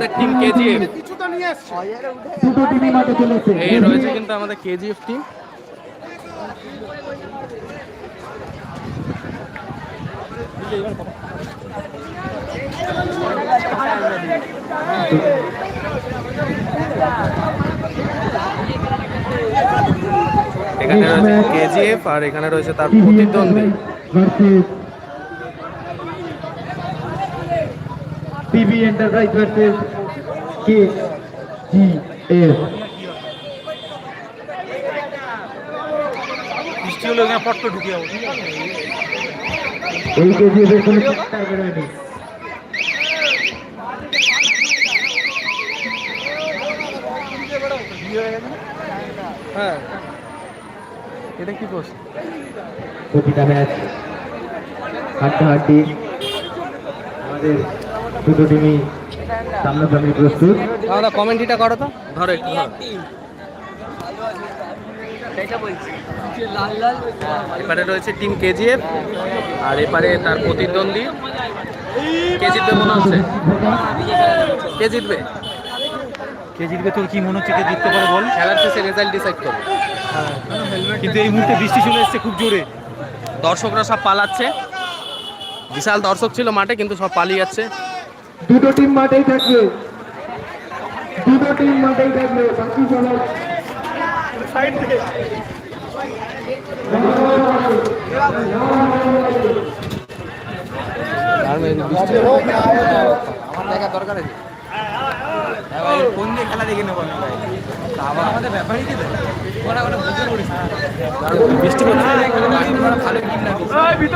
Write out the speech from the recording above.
আমাদের টিম কেজিএফ। দুটো টিমই মাঠে চলেছে। এই রয়েছে কিন্তু আমাদের কেজিএফ টিম। এখানে রয়েছে কেজিএফ আর এখানে রয়েছে তার প্রতিদ্বন্দ্বী পিবি এন্টারপ্রাইজ ভার্সেস কেজিএফ। এই কেজিএফ এর কোনো টার্গেট হয়নি। হ্যাঁ, এটা কি পোস্ট? প্রতিটা ম্যাচ হাড্ডাহাড্ডি, আমাদের দুটো টিমই সামনাসামনি প্রস্তুত। দাদা কমেন্টটা করো তো, ধরো একটু ধরো। এপারে রয়েছে টিম কেজিএফ আর এপারে তার প্রতিদ্বন্দ্বী। কে জিতবে মনে হচ্ছে? কে জিতবে? কে জিতবে তোর কি মনে হচ্ছে? কে জিততে পারে বল? খেলার শেষে রেজাল্ট ডিসাইড করবে। কিন্তু এই মুহূর্তে বৃষ্টি চলে এসেছে খুব জোরে। দর্শকরা সব পালাচ্ছে, বিশাল দর্শক ছিল মাঠে কিন্তু সব পালিয়ে যাচ্ছে। দুটো টিম মাঠেই থাকবে, দুটো টিম মাঠেই থাকবে, বাকি সবাই সাইড থেকে। আর বৃষ্টি আমার দেখা দরকার আছে। ফোন দিয়ে খেলা দেখে নেবো আমাদের ব্যাপারই কি বৃষ্টি